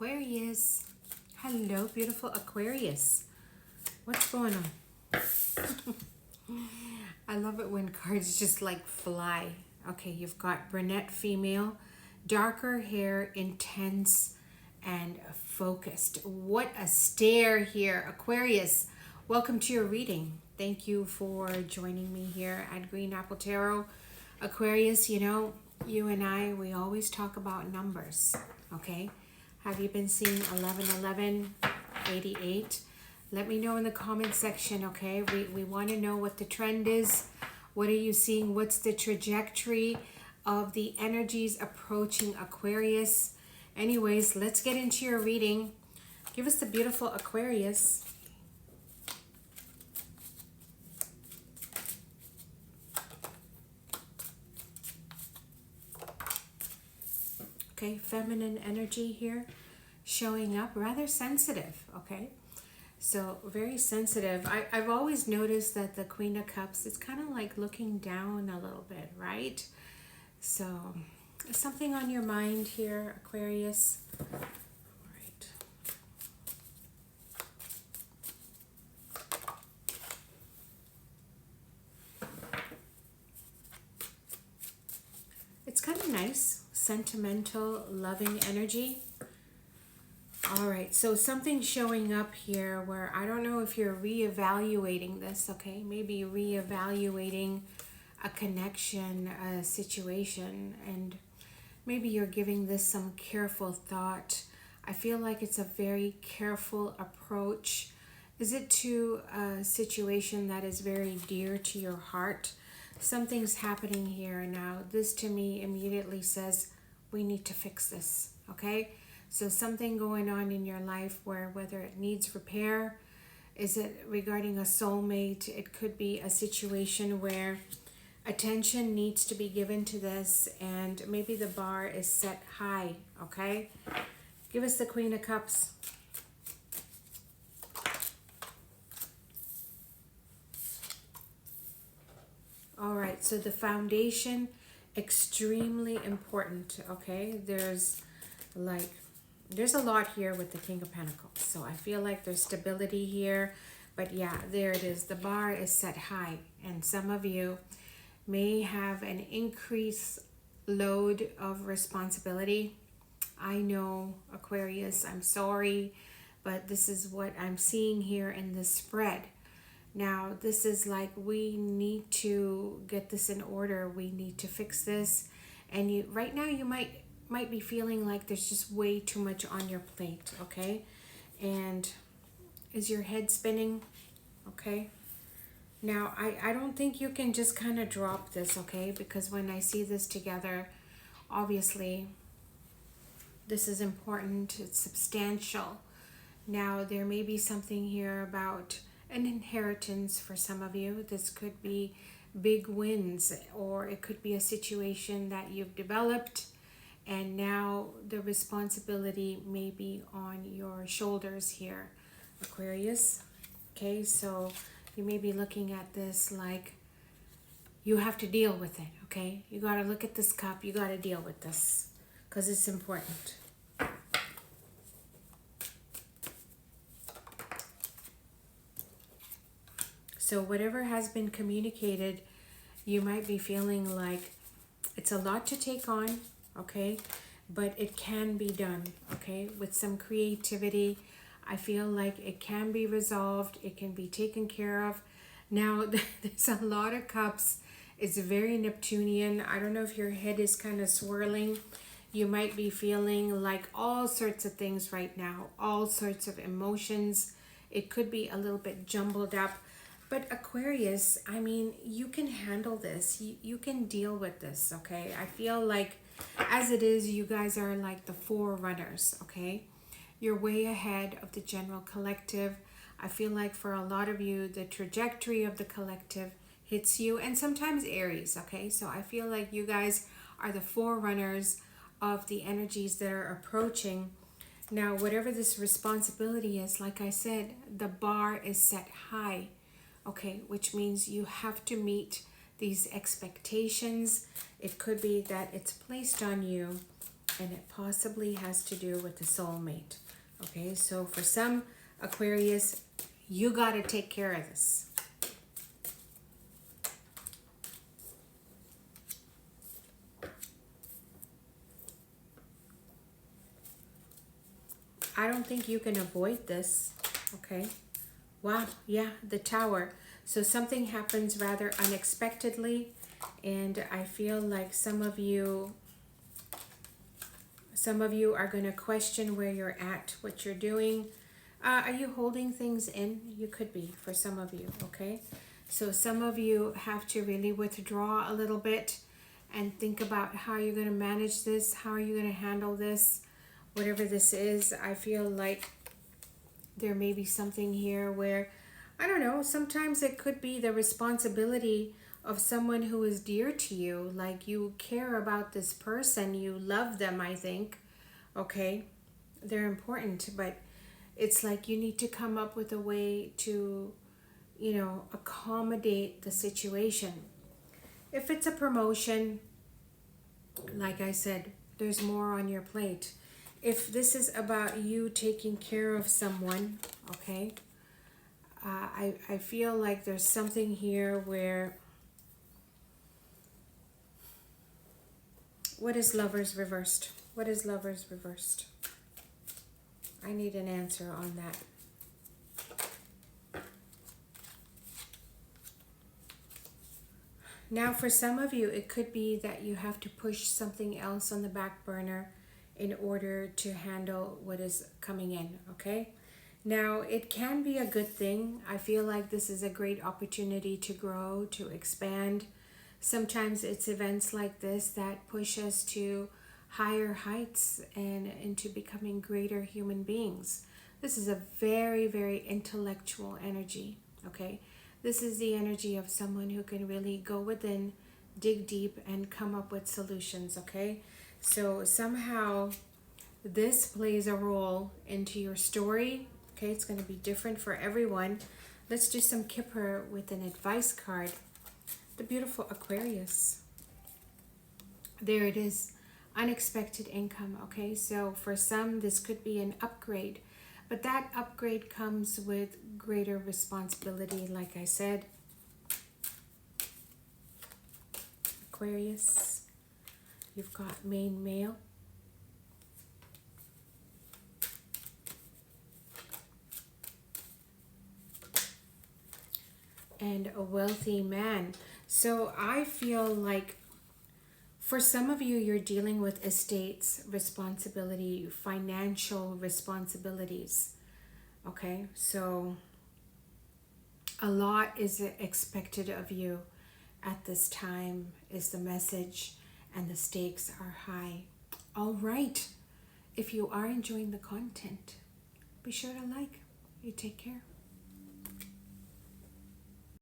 Aquarius. Hello, beautiful Aquarius. What's going on? I love it when cards just like fly. Okay, you've got brunette female, darker hair, intense and focused. What a stare here, Aquarius. Welcome to your reading. Thank you for joining me here at Green Apple Tarot. Aquarius, you know, you and I, we always talk about numbers, okay? Have you been seeing 1111, 88? Let me know in the comment section, okay? We want to know what the trend is. What are you seeing? What's the trajectory of the energies approaching Aquarius? Anyways, let's get into your reading. Give us the beautiful Aquarius. Okay, feminine energy here showing up, rather sensitive, okay? So very sensitive. I've always noticed that the Queen of Cups, it's kind of like looking down a little bit, right? So something on your mind here, Aquarius. All right. It's kind of nice, sentimental, loving energy. All right, so something showing up here where I don't know if you're reevaluating this, okay? Maybe reevaluating a connection, a situation, and maybe you're giving this some careful thought. I feel like it's a very careful approach. Is it to a situation that is very dear to your heart? Something's happening here now. This to me immediately says we need to fix this, okay? So something going on in your life where whether it needs repair, is it regarding a soulmate? It could be a situation where attention needs to be given to this and maybe the bar is set high, okay? Give us the Queen of Cups. All right, so the foundation, extremely important, okay? There's a lot here with the King of Pentacles. So I feel like there's stability here. But yeah, there it is. The bar is set high. And some of you may have an increased load of responsibility. I know, Aquarius, I'm sorry, but this is what I'm seeing here in this spread. Now, this is like we need to get this in order. We need to fix this. And you right now you might be feeling like there's just way too much on your plate, okay? And is your head spinning? Okay. Now, I don't think you can just kind of drop this, okay? Because when I see this together, obviously, this is important. It's substantial. Now, there may be something here about an inheritance for some of you. This could be big wins, or it could be a situation that you've developed and now the responsibility may be on your shoulders here, Aquarius. Okay, so you may be looking at this like you have to deal with it, okay? You got to look at this cup. You got to deal with this because it's important. So whatever has been communicated, you might be feeling like it's a lot to take on, okay, but it can be done, okay, with some creativity. I feel like it can be resolved. It can be taken care of. Now, there's a lot of cups. It's very Neptunian. I don't know if your head is kind of swirling. You might be feeling like all sorts of things right now, all sorts of emotions. It could be a little bit jumbled up. But Aquarius, I mean, you can handle this. You can deal with this, okay? I feel like as it is, you guys are like the forerunners, okay? You're way ahead of the general collective. I feel like for a lot of you, the trajectory of the collective hits you, and sometimes Aries, okay? So I feel like you guys are the forerunners of the energies that are approaching. Now, whatever this responsibility is, like I said, the bar is set high, okay? Which means you have to meet these expectations. It could be that it's placed on you and it possibly has to do with the soulmate. Okay, so for some Aquarius, you got to take care of this. I don't think you can avoid this. Okay. Wow. Yeah, the Tower. So something happens rather unexpectedly, and I feel like some of you are going to question where you're at, what you're doing. Are you holding things in? You could be, for some of you. Okay. So some of you have to really withdraw a little bit and think about how you're going to manage this. How are you going to handle this? Whatever this is, I feel like there may be something here where, I don't know, sometimes it could be the responsibility of someone who is dear to you. Like, you care about this person, you love them, I think. Okay, they're important, but it's like you need to come up with a way to, you know, accommodate the situation. If it's a promotion, like I said, there's more on your plate. If this is about you taking care of someone, okay, I feel like there's something here where, what is Lovers reversed? What is Lovers reversed? I need an answer on that. Now, for some of you, it could be that you have to push something else on the back burner in order to handle what is coming in, okay? Now, it can be a good thing. I feel like this is a great opportunity to grow, to expand. Sometimes it's events like this that push us to higher heights and into becoming greater human beings. This is a very, very intellectual energy, okay? This is the energy of someone who can really go within, dig deep, and come up with solutions, okay? So somehow this plays a role into your story, okay? It's going to be different for everyone. Let's do some Kipper with an advice card. The beautiful Aquarius. There it is. Unexpected income, okay? So for some, this could be an upgrade. But that upgrade comes with greater responsibility, like I said. Aquarius, you've got main male. And a wealthy man. So I feel like for some of you, you're dealing with estates, responsibility, financial responsibilities. Okay, so a lot is expected of you at this time is the message, and the stakes are high. All right, if you are enjoying the content, be sure to like. You take care.